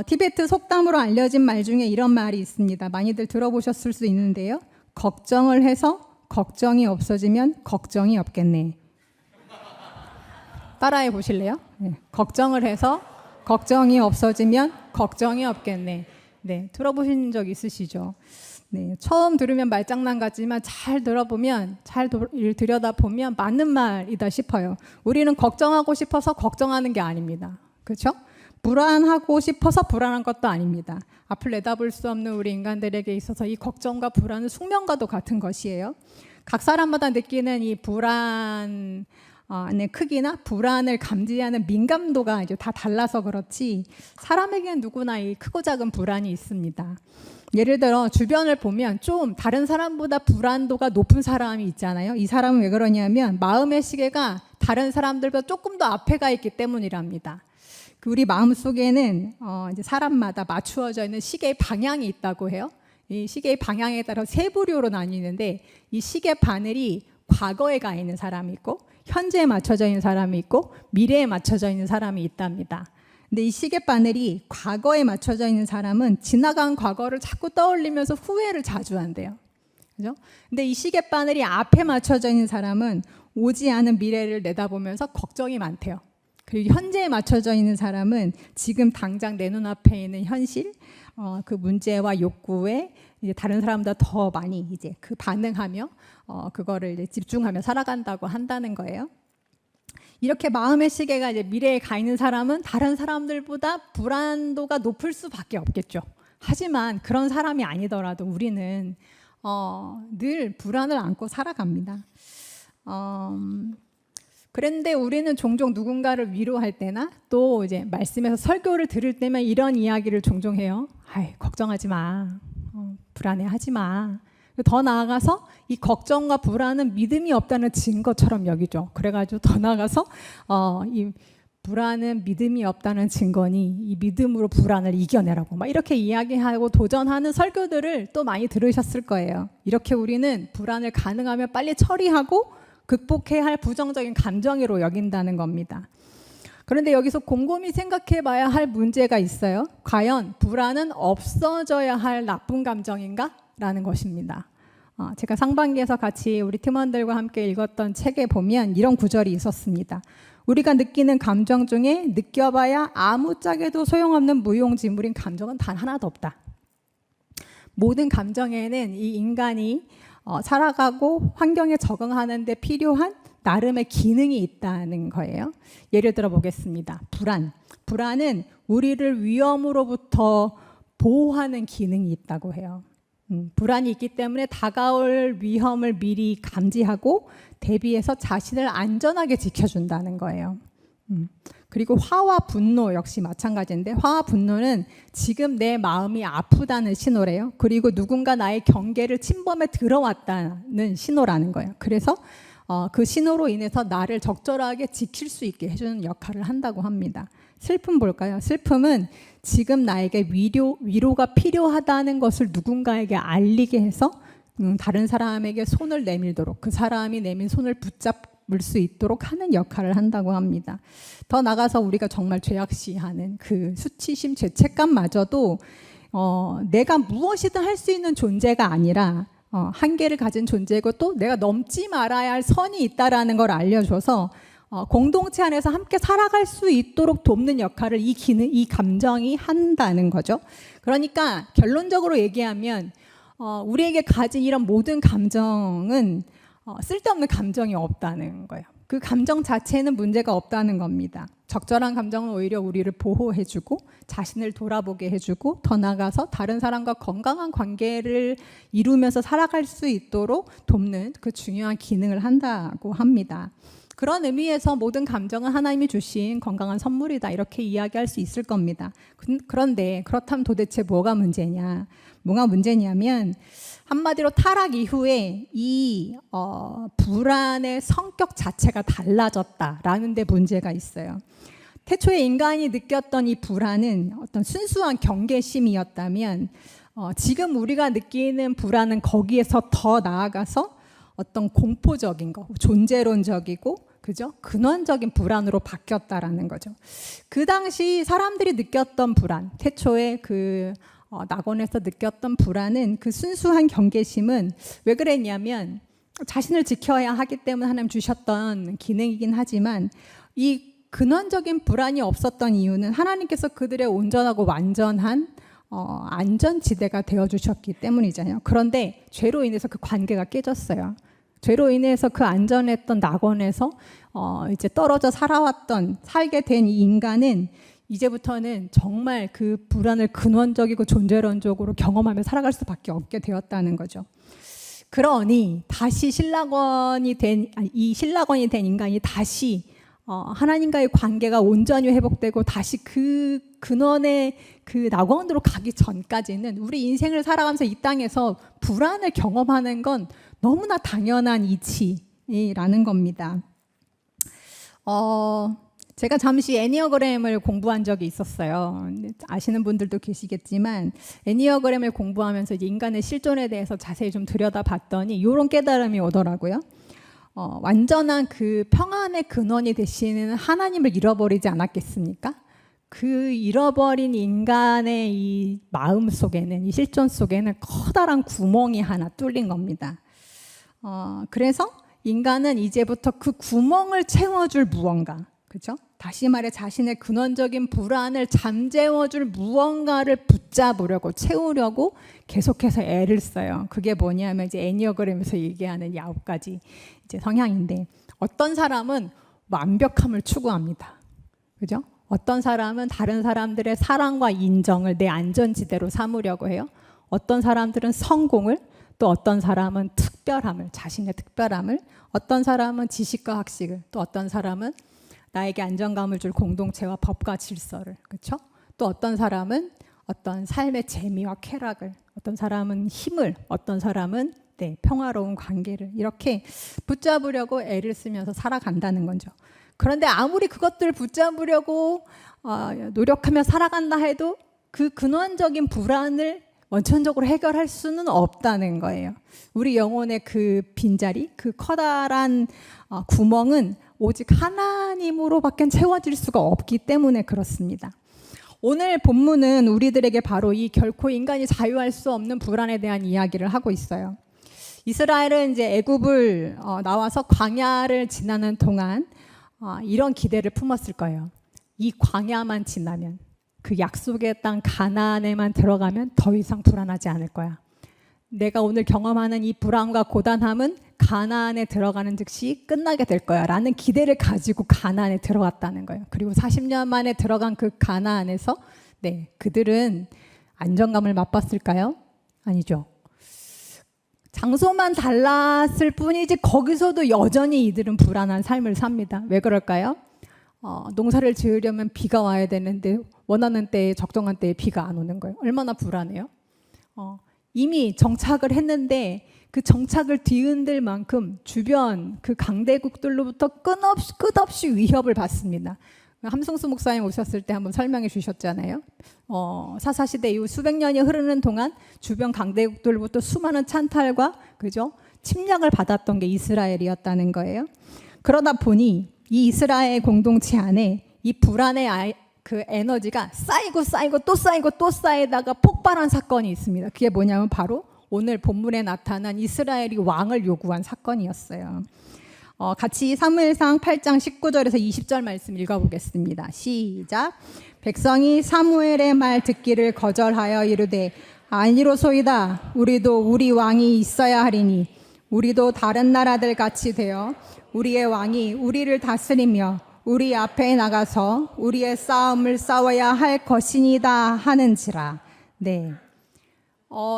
티베트 속담으로 알려진 말 중에 이런 말이 있습니다. 많이들 들어보셨을 수 있는데요. 걱정을 해서 걱정이 없어지면 걱정이 없겠네. 따라해 보실래요? 네. 걱정을 해서 걱정이 없어지면 걱정이 없겠네. 네, 들어보신 적 있으시죠? 네, 처음 들으면 말장난 같지만 잘 들어보면, 잘 들여다보면 맞는 말이다 싶어요. 우리는 걱정하고 싶어서 걱정하는 게 아닙니다. 그렇죠? 불안하고 싶어서 불안한 것도 아닙니다. 앞을 내다볼 수 없는 우리 인간들에게 있어서 이 걱정과 불안은 숙명과도 같은 것이에요. 각 사람마다 느끼는 이 불안의 크기나 불안을 감지하는 민감도가 이제 다 달라서 그렇지 사람에게는 누구나 이 크고 작은 불안이 있습니다. 예를 들어 주변을 보면 좀 다른 사람보다 불안도가 높은 사람이 있잖아요. 이 사람은 왜 그러냐면 마음의 시계가 다른 사람들보다 조금 더 앞에 가 있기 때문이랍니다. 우리 마음속에는 이제 사람마다 맞추어져 있는 시계의 방향이 있다고 해요. 이 시계의 방향에 따라 세 부류로 나뉘는데 이 시계 바늘이 과거에 가 있는 사람이 있고 현재에 맞춰져 있는 사람이 있고 미래에 맞춰져 있는 사람이 있답니다. 근데 이 시계 바늘이 과거에 맞춰져 있는 사람은 지나간 과거를 자꾸 떠올리면서 후회를 자주 한대요. 그죠? 근데 이 시계 바늘이 앞에 맞춰져 있는 사람은 오지 않은 미래를 내다보면서 걱정이 많대요. 그리고 현재에 맞춰져 있는 사람은 지금 당장 내 눈앞에 있는 현실, 그 문제와 욕구에 이제 다른 사람보다 더 많이 이제 그 반응하며 그거를 이제 집중하며 살아간다고 한다는 거예요. 이렇게 마음의 시계가 이제 미래에 가 있는 사람은 다른 사람들보다 불안도가 높을 수밖에 없겠죠. 하지만 그런 사람이 아니더라도 우리는 늘 불안을 안고 살아갑니다. 그런데 우리는 종종 누군가를 위로할 때나 또 이제 말씀에서 설교를 들을 때면 이런 이야기를 종종 해요. 아이, 걱정하지 마. 불안해하지 마. 더 나아가서 이 걱정과 불안은 믿음이 없다는 증거처럼 여기죠. 그래가지고 더 나아가서 이 불안은 믿음이 없다는 증거니 이 믿음으로 불안을 이겨내라고 막 이렇게 이야기하고 도전하는 설교들을 또 많이 들으셨을 거예요. 이렇게 우리는 불안을 가능하면 빨리 처리하고 극복해야 할 부정적인 감정으로 여긴다는 겁니다. 그런데 여기서 곰곰이 생각해 봐야 할 문제가 있어요. 과연 불안은 없어져야 할 나쁜 감정인가? 라는 것입니다. 제가 상반기에서 같이 우리 팀원들과 함께 읽었던 책에 보면 이런 구절이 있었습니다. 우리가 느끼는 감정 중에 느껴봐야 아무짝에도 소용없는 무용지물인 감정은 단 하나도 없다. 모든 감정에는 이 인간이 살아가고 환경에 적응하는 데 필요한 나름의 기능이 있다는 거예요. 예를 들어 보겠습니다. 불안은 우리를 위험으로부터 보호하는 기능이 있다고 해요. 불안이 있기 때문에 다가올 위험을 미리 감지하고 대비해서 자신을 안전하게 지켜준다는 거예요. 그리고 화와 분노 역시 마찬가지인데 화와 분노는 지금 내 마음이 아프다는 신호래요. 그리고 누군가 나의 경계를 침범해 들어왔다는 신호라는 거예요. 그래서 그 신호로 인해서 나를 적절하게 지킬 수 있게 해주는 역할을 한다고 합니다. 슬픔 볼까요? 슬픔은 지금 나에게 위로가 필요하다는 것을 누군가에게 알리게 해서 다른 사람에게 손을 내밀도록 그 사람이 내민 손을 붙잡을 수 있도록 하는 역할을 한다고 합니다. 더 나가서 우리가 정말 죄악시하는 그 수치심, 죄책감마저도 내가 무엇이든 할 수 있는 존재가 아니라 한계를 가진 존재고 또 내가 넘지 말아야 할 선이 있다라는 걸 알려줘서 공동체 안에서 함께 살아갈 수 있도록 돕는 역할을 이 감정이 한다는 거죠. 그러니까 결론적으로 얘기하면 우리에게 가진 이런 모든 감정은 쓸데없는 감정이 없다는 거예요. 그 감정 자체는 문제가 없다는 겁니다. 적절한 감정은 오히려 우리를 보호해주고 자신을 돌아보게 해주고 더 나아가서 다른 사람과 건강한 관계를 이루면서 살아갈 수 있도록 돕는 그 중요한 기능을 한다고 합니다. 그런 의미에서 모든 감정은 하나님이 주신 건강한 선물이다 이렇게 이야기할 수 있을 겁니다. 그런데 그렇다면 도대체 뭐가 문제냐면 한마디로 타락 이후에 이 불안의 성격 자체가 달라졌다라는 데 문제가 있어요. 태초에 인간이 느꼈던 이 불안은 어떤 순수한 경계심이었다면 지금 우리가 느끼는 불안은 거기에서 더 나아가서 어떤 공포적인 거, 존재론적이고 그죠? 근원적인 불안으로 바뀌었다라는 거죠. 그 당시 사람들이 느꼈던 불안, 태초에 낙원에서 느꼈던 불안은 그 순수한 경계심은 왜 그랬냐면 자신을 지켜야 하기 때문에 하나님 주셨던 기능이긴 하지만 이 근원적인 불안이 없었던 이유는 하나님께서 그들의 온전하고 완전한 안전지대가 되어주셨기 때문이잖아요. 그런데 죄로 인해서 그 관계가 깨졌어요. 죄로 인해서 그 안전했던 낙원에서 이제 떨어져 살게 된 이 인간은 이제부터는 정말 그 불안을 근원적이고 존재론적으로 경험하며 살아갈 수밖에 없게 되었다는 거죠. 그러니 다시 신라권이 된 인간이 다시 하나님과의 관계가 온전히 회복되고 다시 그 근원의 그 낙원으로 가기 전까지는 우리 인생을 살아가면서 이 땅에서 불안을 경험하는 건 너무나 당연한 이치라는 겁니다. 제가 잠시 애니어그램을 공부한 적이 있었어요. 아시는 분들도 계시겠지만 애니어그램을 공부하면서 이제 인간의 실존에 대해서 자세히 좀 들여다봤더니 이런 깨달음이 오더라고요. 완전한 그 평안의 근원이 되시는 하나님을 잃어버리지 않았겠습니까? 그 잃어버린 인간의 이 마음 속에는, 이 실존 속에는 커다란 구멍이 하나 뚫린 겁니다. 그래서 인간은 이제부터 그 구멍을 채워줄 무언가, 그죠? 다시 말해 자신의 근원적인 불안을 잠재워줄 무언가를 붙잡으려고 채우려고 계속해서 애를 써요. 그게 뭐냐면 이제 애니어그램에서 얘기하는 9가지 이제 성향인데 어떤 사람은 완벽함을 추구합니다. 그죠? 어떤 사람은 다른 사람들의 사랑과 인정을 내 안전지대로 삼으려고 해요. 어떤 사람들은 성공을, 또 어떤 사람은 특별함을, 자신의 특별함을, 어떤 사람은 지식과 학식을, 또 어떤 사람은 나에게 안정감을 줄 공동체와 법과 질서를, 그렇죠? 또 어떤 사람은 어떤 삶의 재미와 쾌락을, 어떤 사람은 힘을, 어떤 사람은 평화로운 관계를 이렇게 붙잡으려고 애를 쓰면서 살아간다는 거죠. 그런데 아무리 그것들을 붙잡으려고 노력하며 살아간다 해도 그 근원적인 불안을 원천적으로 해결할 수는 없다는 거예요. 우리 영혼의 그 빈자리, 그 커다란 구멍은 오직 하나님으로밖에 채워질 수가 없기 때문에 그렇습니다. 오늘 본문은 우리들에게 바로 이 결코 인간이 자유할 수 없는 불안에 대한 이야기를 하고 있어요. 이스라엘은 이제 애굽을 나와서 광야를 지나는 동안 이런 기대를 품었을 거예요. 이 광야만 지나면, 그 약속의 땅 가나안에만 들어가면 더 이상 불안하지 않을 거야. 내가 오늘 경험하는 이 불안과 고단함은 가나안에 들어가는 즉시 끝나게 될 거야 라는 기대를 가지고 가나안에 들어갔다는 거예요. 그리고 40년 만에 들어간 그 가나안에서 그들은 안정감을 맛봤을까요? 아니죠. 장소만 달랐을 뿐이지 거기서도 여전히 이들은 불안한 삶을 삽니다. 왜 그럴까요? 농사를 지으려면 비가 와야 되는데 원하는 때에, 적정한 때에 비가 안 오는 거예요. 얼마나 불안해요? 이미 정착을 했는데 그 정착을 뒤흔들 만큼 주변 그 강대국들로부터 끝없이 위협을 받습니다. 함승수 목사님 오셨을 때 한번 설명해 주셨잖아요. 사사시대 이후 수백 년이 흐르는 동안 주변 강대국들로부터 수많은 찬탈과 그죠? 침략을 받았던 게 이스라엘이었다는 거예요. 그러다 보니 이 이스라엘 공동체 안에 이 불안의 그 에너지가 쌓이고 또 쌓이다가 폭발한 사건이 있습니다. 그게 뭐냐면 바로 오늘 본문에 나타난 이스라엘이 왕을 요구한 사건이었어요. 같이 사무엘상 8장 19절에서 20절 말씀 읽어보겠습니다. 시작. 백성이 사무엘의 말 듣기를 거절하여 이르되 아니로소이다. 우리도 우리 왕이 있어야 하리니 우리도 다른 나라들 같이 되어 우리의 왕이 우리를 다스리며 우리 앞에 나가서 우리의 싸움을 싸워야 할 것이니다 하는지라.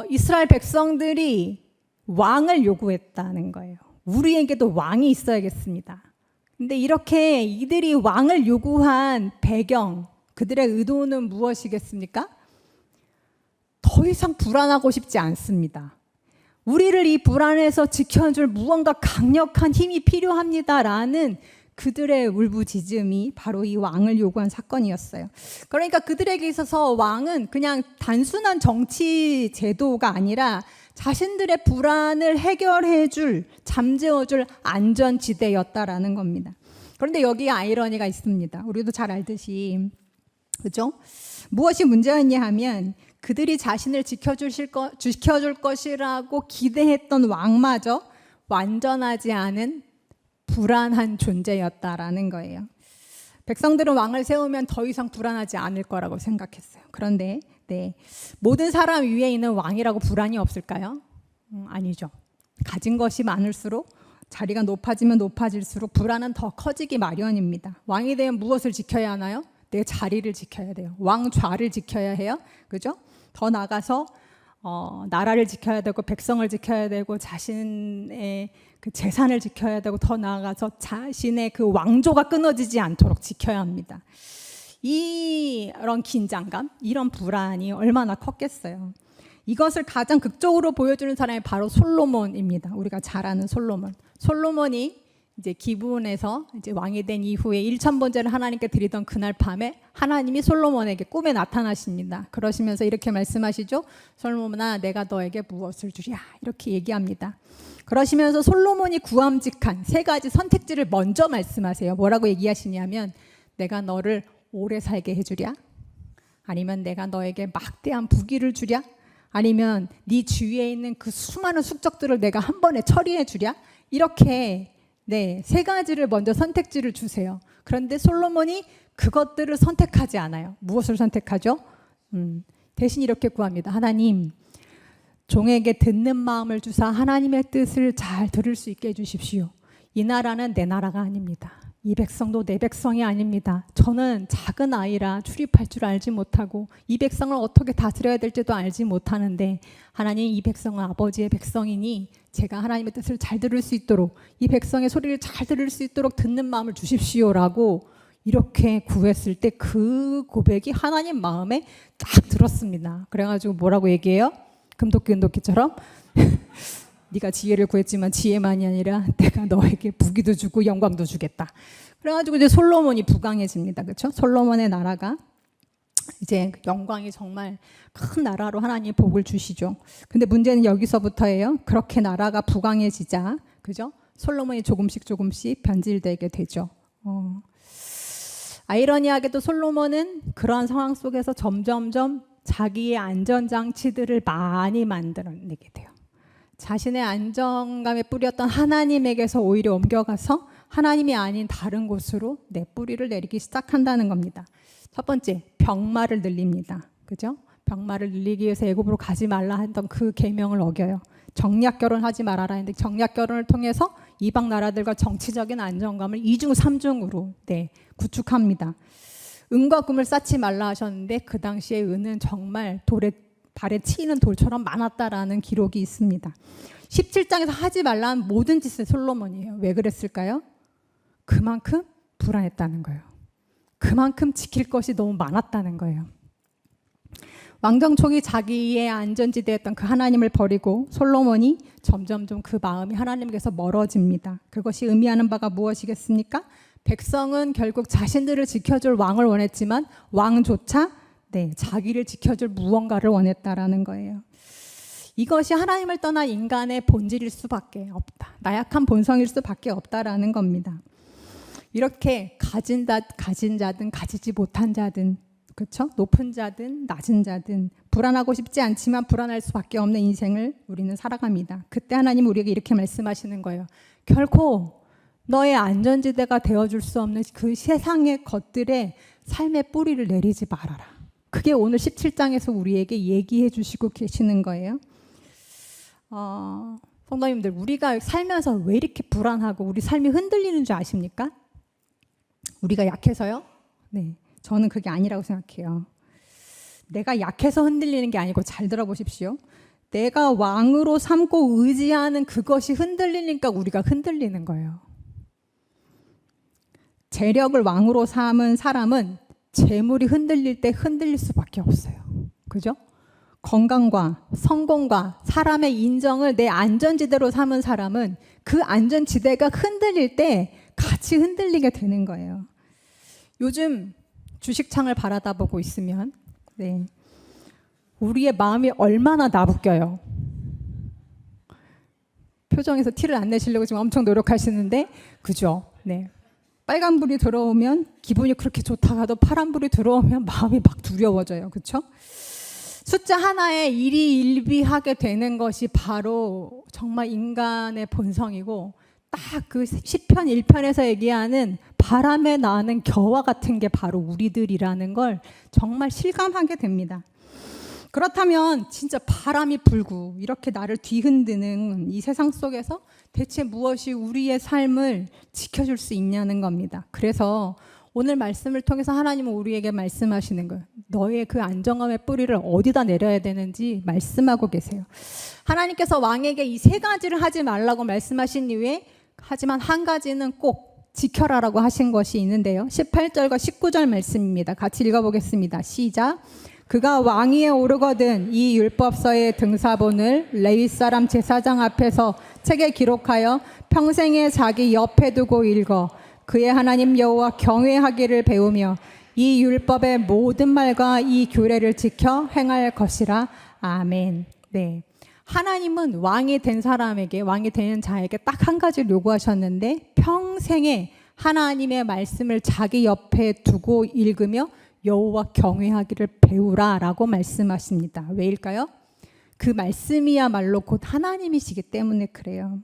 이스라엘 백성들이 왕을 요구했다는 거예요. 우리에게도 왕이 있어야겠습니다. 근데 이렇게 이들이 왕을 요구한 배경, 그들의 의도는 무엇이겠습니까? 더 이상 불안하고 싶지 않습니다. 우리를 이 불안에서 지켜줄 무언가 강력한 힘이 필요합니다라는 그들의 울부짖음이 바로 이 왕을 요구한 사건이었어요. 그러니까 그들에게 있어서 왕은 그냥 단순한 정치 제도가 아니라 자신들의 불안을 해결해줄, 잠재워줄 안전지대였다라는 겁니다. 그런데 여기에 아이러니가 있습니다. 우리도 잘 알듯이, 그죠? 무엇이 문제였냐 하면 그들이 자신을 지켜줄 것이라고 기대했던 왕마저 완전하지 않은 불안한 존재였다라는 거예요. 백성들은 왕을 세우면 더 이상 불안하지 않을 거라고 생각했어요. 그런데 모든 사람 위에 있는 왕이라고 불안이 없을까요? 아니죠. 가진 것이 많을수록, 자리가 높아지면 높아질수록 불안은 더 커지기 마련입니다. 왕이 되면 무엇을 지켜야 하나요? 내 자리를 지켜야 돼요. 왕좌를 지켜야 해요. 그죠? 더 나가서 나라를 지켜야 되고, 백성을 지켜야 되고, 자신의 그 재산을 지켜야 되고, 더 나아가서 자신의 그 왕조가 끊어지지 않도록 지켜야 합니다. 이런 긴장감, 이런 불안이 얼마나 컸겠어요. 이것을 가장 극적으로 보여주는 사람이 바로 솔로몬입니다. 우리가 잘 아는 솔로몬. 솔로몬이 이제 기브온에서 이제 왕이 된 이후에 1,000번제를 하나님께 드리던 그날 밤에 하나님이 솔로몬에게 꿈에 나타나십니다. 그러시면서 이렇게 말씀하시죠. 솔로몬아, 내가 너에게 무엇을 주랴, 이렇게 얘기합니다. 그러시면서 솔로몬이 구함직한 세 가지 선택지를 먼저 말씀하세요. 뭐라고 얘기하시냐면, 내가 너를 오래 살게 해주랴, 아니면 내가 너에게 막대한 부귀를 주랴, 아니면 네 주위에 있는 그 수많은 숙적들을 내가 한 번에 처리해 주랴, 이렇게 세 가지를 먼저 선택지를 주세요. 그런데 솔로몬이 그것들을 선택하지 않아요. 무엇을 선택하죠? 대신 이렇게 구합니다. 하나님, 종에게 듣는 마음을 주사 하나님의 뜻을 잘 들을 수 있게 해주십시오. 이 나라는 내 나라가 아닙니다. 이 백성도 내 백성이 아닙니다. 저는 작은 아이라 출입할 줄 알지 못하고 이 백성을 어떻게 다스려야 될지도 알지 못하는데, 하나님, 이 백성은 아버지의 백성이니 제가 하나님의 뜻을 잘 들을 수 있도록, 이 백성의 소리를 잘 들을 수 있도록 듣는 마음을 주십시오라고 이렇게 구했을 때 그 고백이 하나님 마음에 딱 들었습니다. 그래가지고 뭐라고 얘기해요? 금도끼처럼 네가 지혜를 구했지만 지혜만이 아니라 내가 너에게 부귀도 주고 영광도 주겠다. 그래가지고 이제 솔로몬이 부강해집니다. 그렇죠? 솔로몬의 나라가 이제 영광이 정말 큰 나라로 하나님 복을 주시죠. 근데 문제는 여기서부터예요. 그렇게 나라가 부강해지자, 그죠? 솔로몬이 조금씩 변질되게 되죠. 아이러니하게도 솔로몬은 그러한 상황 속에서 점점점 자기의 안전장치들을 많이 만들어내게 돼요. 자신의 안정감에 뿌렸던 하나님에게서 오히려 옮겨가서 하나님이 아닌 다른 곳으로 내 뿌리를 내리기 시작한다는 겁니다. 첫 번째, 병마를 늘립니다. 그죠? 병마를 늘리기 위해서 애굽으로 가지 말라 했던 그 계명을 어겨요. 정략 결혼하지 말아라 했는데 정략 결혼을 통해서 이방 나라들과 정치적인 안정감을 2중 3중으로 구축합니다. 은과 금을 쌓지 말라 하셨는데 그 당시에 은은 정말 발에 치이는 돌처럼 많았다라는 기록이 있습니다. 17장에서 하지 말라는 모든 짓을 솔로몬이에요. 왜 그랬을까요? 그만큼 불안했다는 거예요. 그만큼 지킬 것이 너무 많았다는 거예요. 왕정총이 자기의 안전지대였던 그 하나님을 버리고 솔로몬이 점점점 그 마음이 하나님께서 멀어집니다. 그것이 의미하는 바가 무엇이겠습니까? 백성은 결국 자신들을 지켜줄 왕을 원했지만 왕조차 자기를 지켜줄 무언가를 원했다라는 거예요. 이것이 하나님을 떠난 인간의 본질일 수밖에 없다. 나약한 본성일 수밖에 없다라는 겁니다. 이렇게 가진 자든 가지지 못한 자든, 그렇죠? 높은 자든 낮은 자든 불안하고 싶지 않지만 불안할 수밖에 없는 인생을 우리는 살아갑니다. 그때 하나님 우리에게 이렇게 말씀하시는 거예요. 결코 너의 안전지대가 되어줄 수 없는 그 세상의 것들에 삶의 뿌리를 내리지 말아라. 그게 오늘 17장에서 우리에게 얘기해 주시고 계시는 거예요. 성도님들, 우리가 살면서 왜 이렇게 불안하고 우리 삶이 흔들리는 줄 아십니까? 우리가 약해서요? 네, 저는 그게 아니라고 생각해요. 내가 약해서 흔들리는 게 아니고, 잘 들어보십시오. 내가 왕으로 삼고 의지하는 그것이 흔들리니까 우리가 흔들리는 거예요. 재력을 왕으로 삼은 사람은 재물이 흔들릴 때 흔들릴 수밖에 없어요. 그죠? 건강과 성공과 사람의 인정을 내 안전지대로 삼은 사람은 그 안전지대가 흔들릴 때 같이 흔들리게 되는 거예요. 요즘 주식창을 바라다보고 있으면 우리의 마음이 얼마나 나부껴요. 표정에서 티를 안 내시려고 지금 엄청 노력하시는데, 그죠? 빨간불이 들어오면 기분이 그렇게 좋다가도 파란불이 들어오면 마음이 막 두려워져요. 그렇죠? 숫자 하나에 일희일비하게 되는 것이 바로 정말 인간의 본성이고, 딱 그 시편 1편에서 얘기하는 바람에 나는 겨와 같은 게 바로 우리들이라는 걸 정말 실감하게 됩니다. 그렇다면 진짜 바람이 불고 이렇게 나를 뒤흔드는 이 세상 속에서 대체 무엇이 우리의 삶을 지켜줄 수 있냐는 겁니다. 그래서 오늘 말씀을 통해서 하나님은 우리에게 말씀하시는 거예요. 너의 그 안정감의 뿌리를 어디다 내려야 되는지 말씀하고 계세요. 하나님께서 왕에게 이 세 가지를 하지 말라고 말씀하신 이후에, 하지만 한 가지는 꼭 지켜라라고 하신 것이 있는데요. 18절과 19절 말씀입니다. 같이 읽어보겠습니다. 시작. 그가 왕위에 오르거든 이 율법서의 등사본을 레위 사람 제사장 앞에서 책에 기록하여 평생에 자기 옆에 두고 읽어 그의 하나님 여호와 경외하기를 배우며 이 율법의 모든 말과 이 규례를 지켜 행할 것이라. 아멘. 네. 하나님은 왕이 된 사람에게, 왕이 되는 자에게 딱 한 가지를 요구하셨는데, 평생에 하나님의 말씀을 자기 옆에 두고 읽으며 여호와 경외하기를 배우라라고 말씀하십니다. 왜일까요? 그 말씀이야말로 곧 하나님이시기 때문에 그래요.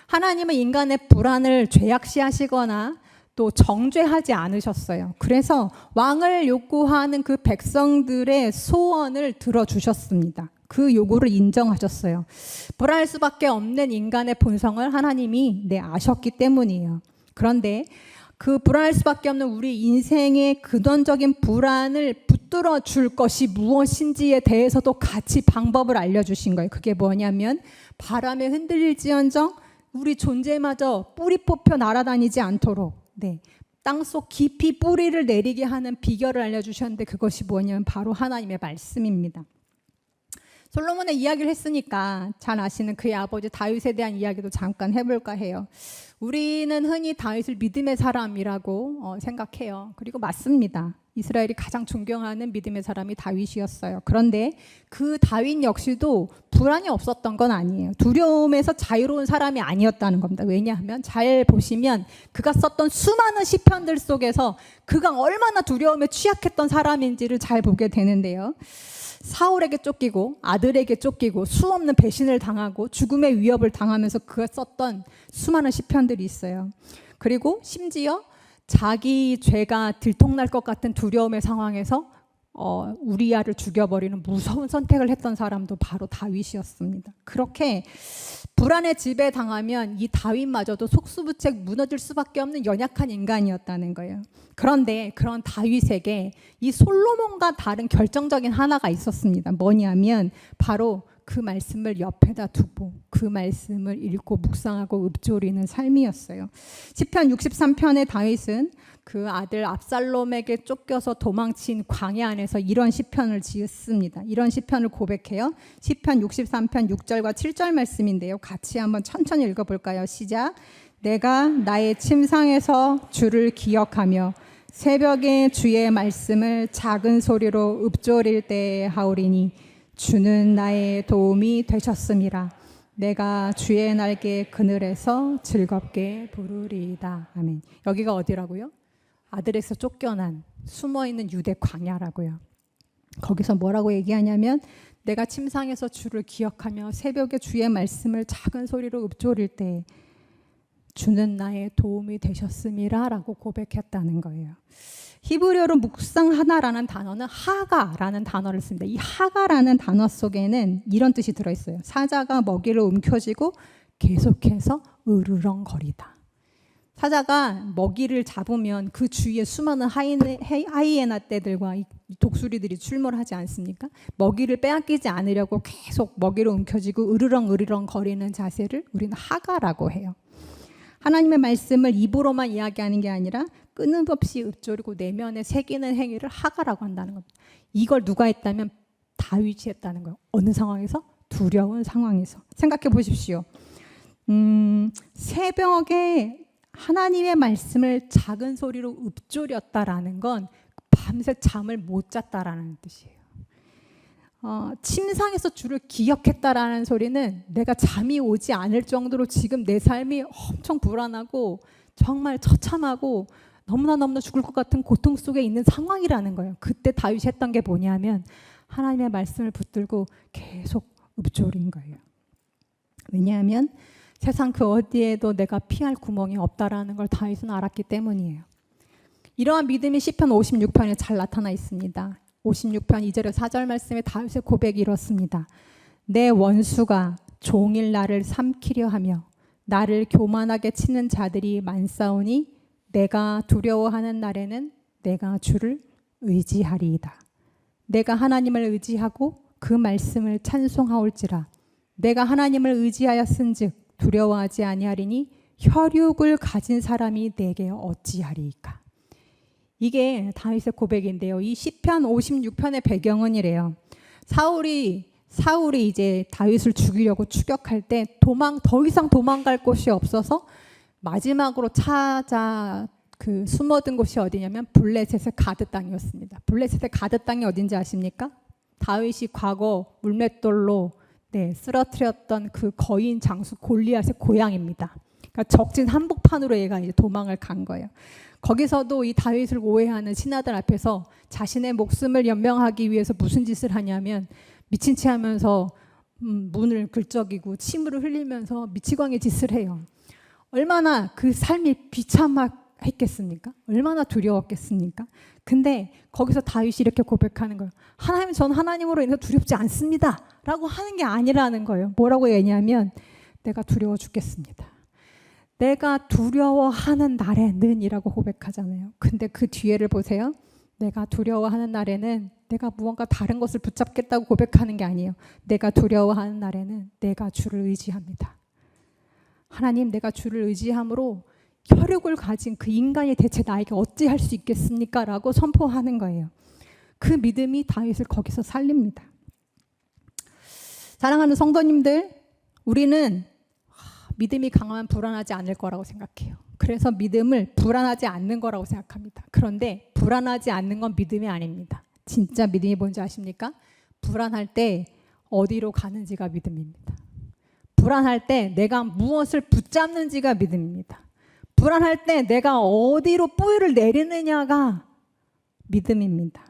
하나님은 인간의 불안을 죄악시하시거나 또 정죄하지 않으셨어요. 그래서 왕을 요구하는 그 백성들의 소원을 들어주셨습니다. 그 요구를 인정하셨어요. 불안할 수밖에 없는 인간의 본성을 하나님이 아셨기 때문이에요. 그런데 그 불안할 수밖에 없는 우리 인생의 근원적인 불안을 붙들어 줄 것이 무엇인지에 대해서도 같이 방법을 알려주신 거예요. 그게 뭐냐면, 바람에 흔들릴지언정 우리 존재마저 뿌리 뽑혀 날아다니지 않도록 땅속 깊이 뿌리를 내리게 하는 비결을 알려주셨는데, 그것이 뭐냐면 바로 하나님의 말씀입니다. 솔로몬의 이야기를 했으니까 잘 아시는 그의 아버지 다윗에 대한 이야기도 잠깐 해볼까 해요. 우리는 흔히 다윗을 믿음의 사람이라고 생각해요. 그리고 맞습니다. 이스라엘이 가장 존경하는 믿음의 사람이 다윗이었어요. 그런데 그 다윗 역시도 불안이 없었던 건 아니에요. 두려움에서 자유로운 사람이 아니었다는 겁니다. 왜냐하면 잘 보시면 그가 썼던 수많은 시편들 속에서 그가 얼마나 두려움에 취약했던 사람인지를 잘 보게 되는데요. 사울에게 쫓기고 아들에게 쫓기고 수없는 배신을 당하고 죽음의 위협을 당하면서 그가 썼던 수많은 시편들이 있어요. 그리고 심지어 자기 죄가 들통날 것 같은 두려움의 상황에서 우리아를 죽여버리는 무서운 선택을 했던 사람도 바로 다윗이었습니다. 그렇게 불안에 지배당하면 이 다윗마저도 속수무책 무너질 수밖에 없는 연약한 인간이었다는 거예요. 그런데 그런 다윗에게 이 솔로몬과 다른 결정적인 하나가 있었습니다. 뭐냐면 바로 그 말씀을 옆에다 두고 그 말씀을 읽고 묵상하고 읊조리는 삶이었어요. 시편 63편의 다윗은 그 아들 압살롬에게 쫓겨서 도망친 광야 안에서 이런 시편을 지었습니다. 이런 시편을 고백해요. 시편 63편 6절과 7절 말씀인데요. 같이 한번 천천히 읽어볼까요? 시작. 내가 나의 침상에서 주를 기억하며 새벽에 주의 말씀을 작은 소리로 읊조릴 때에 하오리니 주는 나의 도움이 되셨음이라. 내가 주의 날개 그늘에서 즐겁게 부르리이다. 아멘. 여기가 어디라고요? 아들에서 쫓겨난 숨어있는 유대 광야라고요. 거기서 뭐라고 얘기하냐면, 내가 침상에서 주를 기억하며 새벽에 주의 말씀을 작은 소리로 읊조릴 때 주는 나의 도움이 되셨음이라 라고 고백했다는 거예요. 히브리어로 묵상하다라는 단어는 하가라는 단어를 씁니다. 이 하가라는 단어 속에는 이런 뜻이 들어있어요. 사자가 먹이를 움켜쥐고 계속해서 으르렁거리다. 사자가 먹이를 잡으면 그 주위에 수많은 하이에나 떼들과 독수리들이 출몰하지 않습니까? 먹이를 빼앗기지 않으려고 계속 먹이를 움켜쥐고 으르렁 거리는 자세를 우리는 하가라고 해요. 하나님의 말씀을 입으로만 이야기하는 게 아니라 끊임없이 읊조리고 내면에 새기는 행위를 하가라고 한다는 겁니다. 이걸 누가 했다면 다윗이 했다는 거예요. 어느 상황에서? 두려운 상황에서. 생각해 보십시오. 새벽에 하나님의 말씀을 작은 소리로 읊조렸다라는 건 밤새 잠을 못 잤다라는 뜻이에요. 침상에서 주를 기억했다라는 소리는 내가 잠이 오지 않을 정도로 지금 내 삶이 엄청 불안하고 정말 처참하고 너무나 죽을 것 같은 고통 속에 있는 상황이라는 거예요. 그때 다윗이 했던 게 뭐냐면 하나님의 말씀을 붙들고 계속 읊조린 거예요. 왜냐하면 세상 그 어디에도 내가 피할 구멍이 없다라는 걸 다윗은 알았기 때문이에요. 이러한 믿음이 시편 56편에 잘 나타나 있습니다. 56편 2절에 4절 말씀에 다윗의 고백이 이렇습니다. 내 원수가 종일 나를 삼키려 하며 나를 교만하게 치는 자들이 많사오니 내가 두려워하는 날에는 내가 주를 의지하리이다. 내가 하나님을 의지하고 그 말씀을 찬송하올지라. 내가 하나님을 의지하였은즉 두려워하지 아니하리니 혈육을 가진 사람이 내게 어찌하리이까. 이게 다윗의 고백인데요. 이 시편 56편의 배경은 이래요. 사울이 이제 다윗을 죽이려고 추격할 때 더 이상 도망갈 곳이 없어서 마지막으로 숨어든 곳이 어디냐면 블레셋의 가드 땅이었습니다. 블레셋의 가드 땅이 어딘지 아십니까? 다윗이 과거 물맷돌로 쓰러뜨렸던 그 거인 장수 골리앗의 고향입니다. 그러니까 적진 한복판으로 얘가 이제 도망을 간 거예요. 거기서도 이 다윗을 오해하는 신하들 앞에서 자신의 목숨을 연명하기 위해서 무슨 짓을 하냐면 미친 체 하면서 문을 긁적이고 침을 흘리면서 미치광이 짓을 해요. 얼마나 그 삶이 비참했겠습니까? 얼마나 두려웠겠습니까? 근데 거기서 다윗이 이렇게 고백하는 거예요. 하나님, 전 하나님으로 인해서 두렵지 않습니다 라고 하는 게 아니라는 거예요. 뭐라고 얘기하냐면 내가 두려워 죽겠습니다. 내가 두려워하는 날에는 이라고 고백하잖아요. 근데 그 뒤에를 보세요. 내가 두려워하는 날에는 내가 무언가 다른 것을 붙잡겠다고 고백하는 게 아니에요. 내가 두려워하는 날에는 내가 주를 의지합니다. 하나님, 내가 주를 의지함으로 혈육을 가진 그 인간이 대체 나에게 어찌할 수 있겠습니까? 라고 선포하는 거예요. 그 믿음이 다윗을 거기서 살립니다. 사랑하는 성도님들, 우리는 믿음이 강하면 불안하지 않을 거라고 생각해요. 그래서 믿음을 불안하지 않는 거라고 생각합니다. 그런데 불안하지 않는 건 믿음이 아닙니다. 진짜 믿음이 뭔지 아십니까? 불안할 때 어디로 가는지가 믿음입니다. 불안할 때 내가 무엇을 붙잡는지가 믿음입니다. 불안할 때 내가 어디로 뿌리를 내리느냐가 믿음입니다.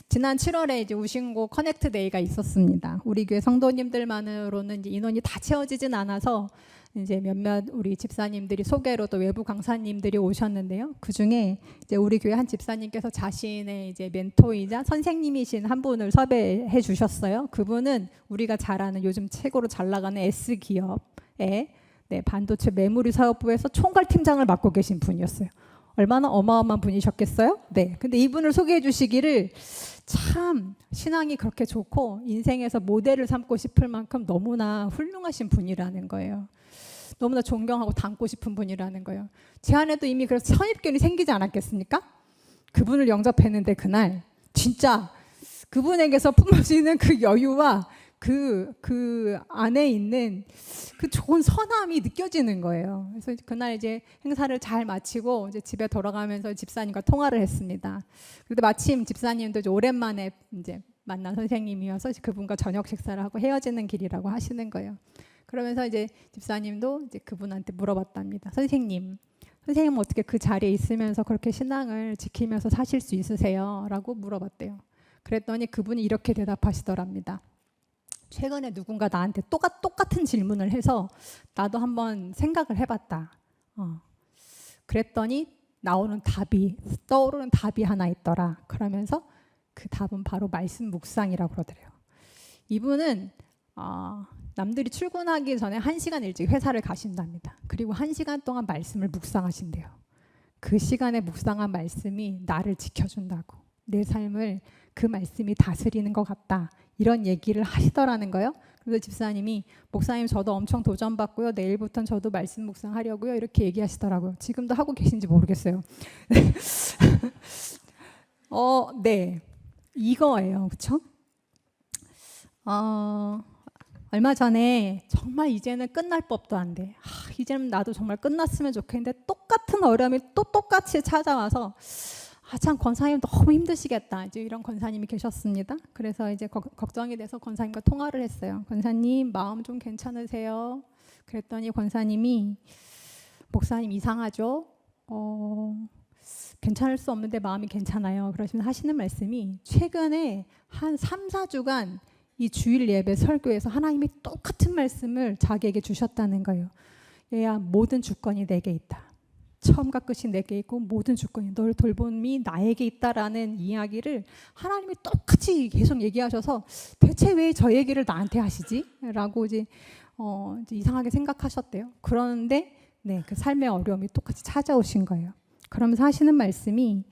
지난 7월에 이제 우신고 커넥트 데이가 있었습니다. 우리 교회 성도님들만으로는 이제 인원이 다 채워지진 않아서 이제 몇몇 우리 집사님들이 소개로 또 외부 강사님들이 오셨는데요. 그 중에 이제 우리 교회 한 집사님께서 자신의 이제 멘토이자 선생님이신 한 분을 섭외해 주셨어요. 그분은 우리가 잘 아는 요즘 최고로 잘 나가는 S 기업의 반도체 메모리 사업부에서 총괄팀장을 맡고 계신 분이었어요. 얼마나 어마어마한 분이셨겠어요? 네. 근데 이분을 소개해 주시기를 참 신앙이 그렇게 좋고 인생에서 모델을 삼고 싶을 만큼 너무나 훌륭하신 분이라는 거예요. 너무나 존경하고 닮고 싶은 분이라는 거예요. 제 안에도 이미 그래서 선입견이 생기지 않았겠습니까? 그분을 영접했는데 그날 진짜 그분에게서 뿜어지는 그 여유와 그 안에 있는 그 좋은 선함이 느껴지는 거예요. 그래서 그날 이제 행사를 잘 마치고 이제 집에 돌아가면서 집사님과 통화를 했습니다. 그런데 마침 집사님도 이제 오랜만에 이제 만난 선생님이어서 그분과 저녁 식사를 하고 헤어지는 길이라고 하시는 거예요. 그러면서 이제 집사님도 이제 그분한테 물어봤답니다. 선생님은 어떻게 그 자리에 있으면서 그렇게 신앙을 지키면서 사실 수 있으세요? 라고 물어봤대요. 그랬더니 그분이 이렇게 대답하시더랍니다. 최근에 누군가 나한테 똑같은 질문을 해서 나도 한번 생각을 해봤다. 그랬더니 떠오르는 답이 하나 있더라. 그러면서 그 답은 바로 말씀 묵상이라고 그러더래요. 이분은 남들이 출근하기 전에 1시간 일찍 회사를 가신답니다. 그리고 1시간 동안 말씀을 묵상하신대요. 그 시간에 묵상한 말씀이 나를 지켜준다고. 내 삶을 그 말씀이 다스리는 것 같다. 이런 얘기를 하시더라는 거예요. 그래서 집사님이 목사님 저도 엄청 도전받고요. 내일부터는 저도 말씀 묵상하려고요. 이렇게 얘기하시더라고요. 지금도 하고 계신지 모르겠어요. 네. 이거예요. 그렇죠? 얼마 전에 정말 이제는 끝날 법도 안 돼. 이제는 나도 정말 끝났으면 좋겠는데 똑같은 어려움이 또 똑같이 찾아와서 참 권사님 너무 힘드시겠다. 이제 이런 권사님이 계셨습니다. 그래서 이제 걱정이 돼서 권사님과 통화를 했어요. 권사님 마음 좀 괜찮으세요? 그랬더니 권사님이 목사님 이상하죠? 괜찮을 수 없는데 마음이 괜찮아요. 그러시면 하시는 말씀이 최근에 한 3, 4주간 이 주일 예배 설교에서 하나님이 똑같은 말씀을 자기에게 주셨다는 거예요. 얘야, 모든 주권이 내게 있다. 처음과 끝이 내게 있고 모든 주권이 너를 돌봄이 나에게 있다라는 이야기를 하나님이 똑같이 계속 얘기하셔서 대체 왜 저 얘기를 나한테 하시지? 라고 이제 이상하게 생각하셨대요. 그런데 그 삶의 어려움이 똑같이 찾아오신 거예요. 그러면서 하시는 말씀이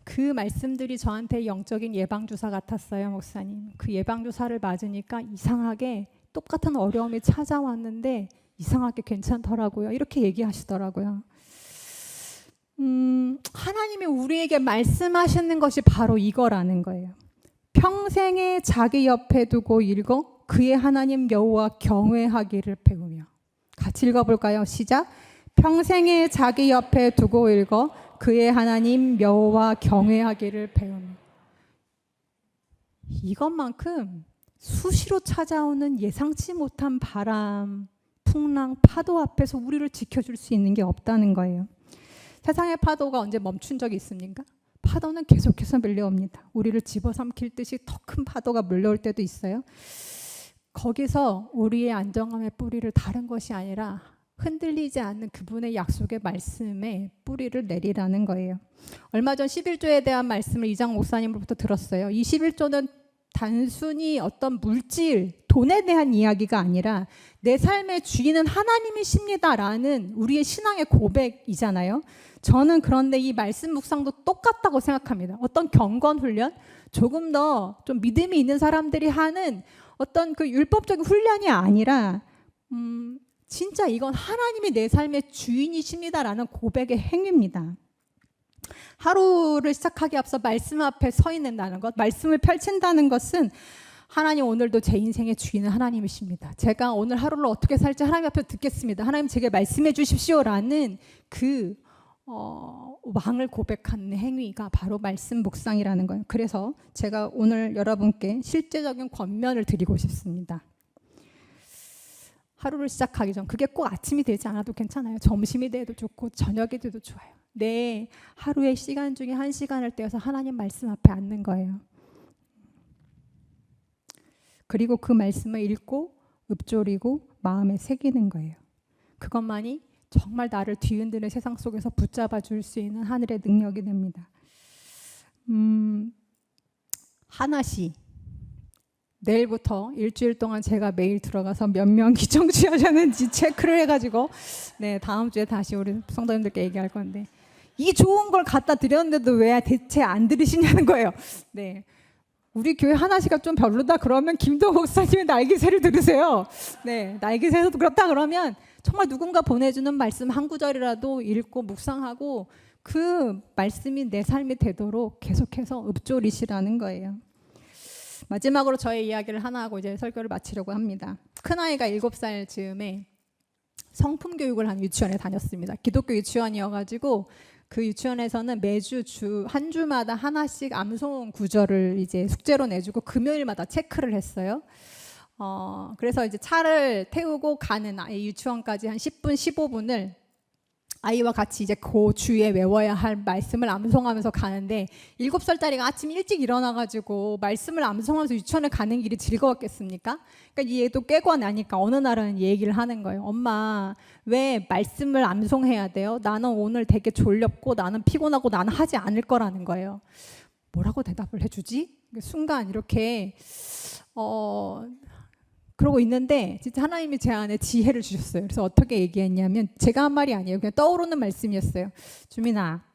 그 말씀들이 저한테 영적인 예방주사 같았어요, 목사님. 그 예방주사를 맞으니까 이상하게 똑같은 어려움이 찾아왔는데 이상하게 괜찮더라고요. 이렇게 얘기하시더라고요. 하나님이 우리에게 말씀하시는 것이 바로 이거라는 거예요. 평생에 자기 옆에 두고 읽어 그의 하나님 여호와 경외하기를 배우며. 같이 읽어볼까요? 시작. 평생에 자기 옆에 두고 읽어 그의 하나님 여호와 경외하기를 배우며. 이것만큼 수시로 찾아오는 예상치 못한 바람, 풍랑, 파도 앞에서 우리를 지켜줄 수 있는 게 없다는 거예요. 세상의 파도가 언제 멈춘 적이 있습니까? 파도는 계속해서 밀려옵니다. 우리를 집어삼킬 듯이 더 큰 파도가 밀려올 때도 있어요. 거기서 우리의 안정감의 뿌리를 다른 것이 아니라 흔들리지 않는 그분의 약속의 말씀에 뿌리를 내리라는 거예요. 얼마 전 11조에 대한 말씀을 이장 목사님으로부터 들었어요. 이 11조는 단순히 어떤 물질, 돈에 대한 이야기가 아니라 내 삶의 주인은 하나님이십니다라는 우리의 신앙의 고백이잖아요. 저는 그런데 이 말씀 묵상도 똑같다고 생각합니다. 어떤 경건 훈련, 조금 더 좀 믿음이 있는 사람들이 하는 어떤 그 율법적인 훈련이 아니라 진짜 이건 하나님이 내 삶의 주인이십니다라는 고백의 행위입니다. 하루를 시작하기 앞서 말씀 앞에 서 있는다는 것, 말씀을 펼친다는 것은 하나님 오늘도 제 인생의 주인은 하나님이십니다. 제가 오늘 하루를 어떻게 살지 하나님 앞에 듣겠습니다. 하나님 제게 말씀해 주십시오라는 그 왕을 고백하는 행위가 바로 말씀 묵상이라는 거예요. 그래서 제가 오늘 여러분께 실제적인 권면을 드리고 싶습니다. 하루를 시작하기 전, 그게 꼭 아침이 되지 않아도 괜찮아요. 점심이 돼도 좋고 저녁이 돼도 좋아요. 내 하루의 시간 중에 한 시간을 떼어서 하나님 말씀 앞에 앉는 거예요. 그리고 그 말씀을 읽고 읊조리고 마음에 새기는 거예요. 그것만이 정말 나를 뒤흔드는 세상 속에서 붙잡아 줄 수 있는 하늘의 능력이 됩니다. 하나씩 내일부터 일주일 동안 제가 매일 들어가서 몇 명 기청 취하셨는지 체크를 해가지고 다음 주에 다시 우리 성도님들께 얘기할 건데, 이 좋은 걸 갖다 드렸는데도 왜 대체 안 들으시냐는 거예요. 우리 교회 하나씩가 좀 별로다 그러면 김동 목사님의 날개새를 들으세요. 날개새에서 그렇다 그러면 정말 누군가 보내주는 말씀 한 구절이라도 읽고 묵상하고 그 말씀이 내 삶이 되도록 계속해서 읊조리시라는 거예요. 마지막으로 저의 이야기를 하나 하고 이제 설교를 마치려고 합니다. 큰아이가 7살 즈음에 성품 교육을 한 유치원에 다녔습니다. 기독교 유치원이어가지고 그 유치원에서는 매주 한 주마다 하나씩 암송 구절을 이제 숙제로 내주고 금요일마다 체크를 했어요. 그래서 이제 차를 태우고 가는 아이 유치원까지 한 10분, 15분을 아이와 같이 이제 그 주에 외워야 할 말씀을 암송하면서 가는데, 7살짜리가 아침 일찍 일어나가지고 말씀을 암송하면서 유치원에 가는 길이 즐거웠겠습니까? 그러니까 얘도 깨고 나니까 어느 날은 얘기를 하는 거예요. 엄마, 왜 말씀을 암송해야 돼요? 나는 오늘 되게 졸렸고 나는 피곤하고 나는 하지 않을 거라는 거예요. 뭐라고 대답을 해주지? 순간 이렇게 그러고 있는데 진짜 하나님이 제 안에 지혜를 주셨어요. 그래서 어떻게 얘기했냐면, 제가 한 말이 아니에요. 그냥 떠오르는 말씀이었어요. 주민아,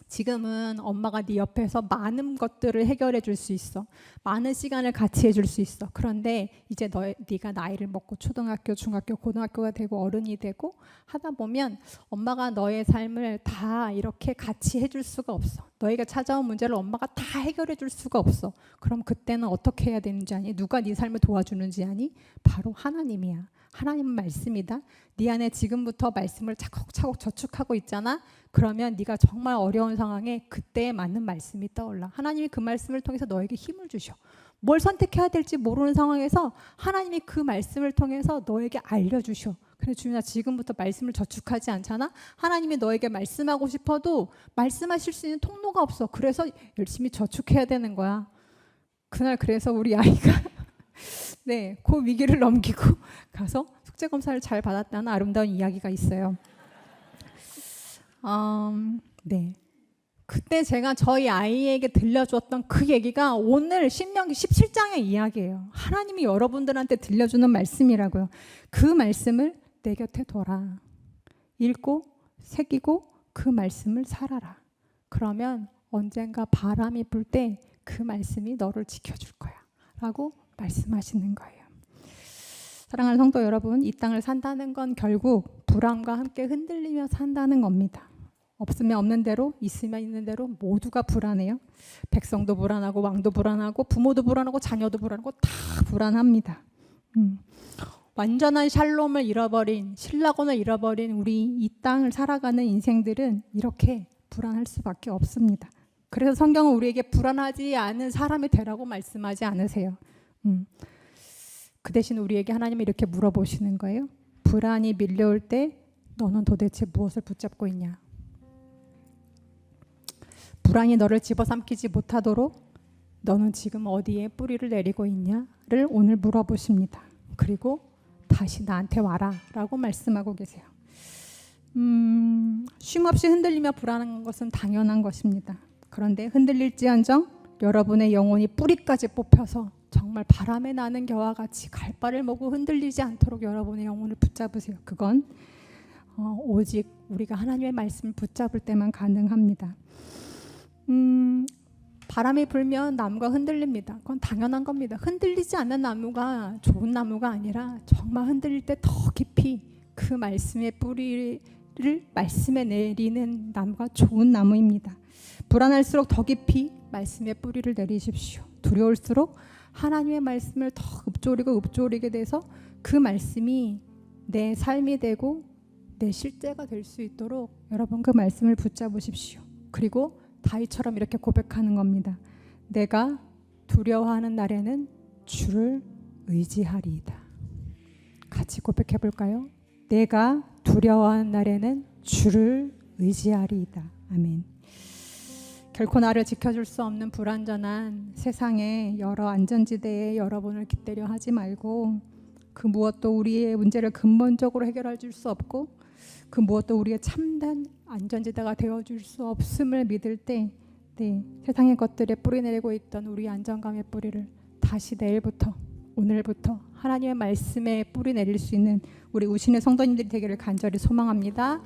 지금은 엄마가 네 옆에서 많은 것들을 해결해 줄 수 있어. 많은 시간을 같이 해줄 수 있어. 그런데 이제 네가 나이를 먹고 초등학교, 중학교, 고등학교가 되고 어른이 되고 하다 보면 엄마가 너의 삶을 다 이렇게 같이 해줄 수가 없어. 너희가 찾아온 문제를 엄마가 다 해결해 줄 수가 없어. 그럼 그때는 어떻게 해야 되는지 아니? 누가 네 삶을 도와주는지 아니? 바로 하나님이야. 하나님은 말씀이다. 네 안에 지금부터 말씀을 차곡차곡 저축하고 있잖아. 그러면 네가 정말 어려운 상황에 그때에 맞는 말씀이 떠올라. 하나님이 그 말씀을 통해서 너에게 힘을 주셔. 뭘 선택해야 될지 모르는 상황에서 하나님이 그 말씀을 통해서 너에게 알려주셔. 그래 주윤아, 지금부터 말씀을 저축하지 않잖아. 하나님이 너에게 말씀하고 싶어도 말씀하실 수 있는 통로가 없어. 그래서 열심히 저축해야 되는 거야. 그날 그래서 우리 아이가 네, 그 위기를 넘기고 가서 숙제 검사를 잘 받았다는 아름다운 이야기가 있어요. 네. 그때 제가 저희 아이에게 들려주었던 그 얘기가 오늘 신명기 17장의 이야기예요. 하나님이 여러분들한테 들려주는 말씀이라고요. 그 말씀을 내 곁에 둬라. 읽고 새기고 그 말씀을 살아라. 그러면 언젠가 바람이 불 때 그 말씀이 너를 지켜줄 거야 라고 말씀하시는 거예요. 사랑하는 성도 여러분, 이 땅을 산다는 건 결국 불안과 함께 흔들리며 산다는 겁니다. 없으면 없는 대로, 있으면 있는 대로 모두가 불안해요. 백성도 불안하고 왕도 불안하고 부모도 불안하고 자녀도 불안하고 다 불안합니다. 완전한 샬롬을 잃어버린, 신라곤을 잃어버린 우리 이 땅을 살아가는 인생들은 이렇게 불안할 수밖에 없습니다. 그래서 성경은 우리에게 불안하지 않은 사람이 되라고 말씀하지 않으세요. 그 대신 우리에게 하나님이 이렇게 물어보시는 거예요. 불안이 밀려올 때 너는 도대체 무엇을 붙잡고 있냐? 불안이 너를 집어삼키지 못하도록 너는 지금 어디에 뿌리를 내리고 있냐를 오늘 물어보십니다. 그리고 다시 나한테 와라 라고 말씀하고 계세요. 쉼없이 흔들리며 불안한 것은 당연한 것입니다. 그런데 흔들릴지언정 여러분의 영혼이 뿌리까지 뽑혀서 정말 바람에 나는 겨와 같이 갈 바를 모고 흔들리지 않도록 여러분의 영혼을 붙잡으세요. 그건 오직 우리가 하나님의 말씀을 붙잡을 때만 가능합니다. 바람이 불면 나무가 흔들립니다. 그건 당연한 겁니다. 흔들리지 않는 나무가 좋은 나무가 아니라 정말 흔들릴 때 더 깊이 그 말씀의 뿌리를 말씀에 내리는 나무가 좋은 나무입니다. 불안할수록 더 깊이 말씀의 뿌리를 내리십시오. 두려울수록 하나님의 말씀을 더 읊조리게 돼서 그 말씀이 내 삶이 되고 내 실제가 될 수 있도록 여러분 그 말씀을 붙잡으십시오. 그리고 다윗처럼 이렇게 고백하는 겁니다. 내가 두려워하는 날에는 주를 의지하리이다. 같이 고백해 볼까요? 내가 두려워하는 날에는 주를 의지하리이다. 아멘. 결코 나를 지켜줄 수 없는 불완전한 세상의 여러 안전지대에 여러분을 깃대려 하지 말고 그 무엇도 우리의 문제를 근본적으로 해결해 줄 수 없고 그 무엇도 우리의 참된 안전지대가 되어줄 수 없음을 믿을 때 세상의 것들에 뿌리내리고 있던 우리 안정감의 뿌리를 다시 내일부터 오늘부터 하나님의 말씀에 뿌리내릴 수 있는 우리 우신의 성도님들이 되기를 간절히 소망합니다.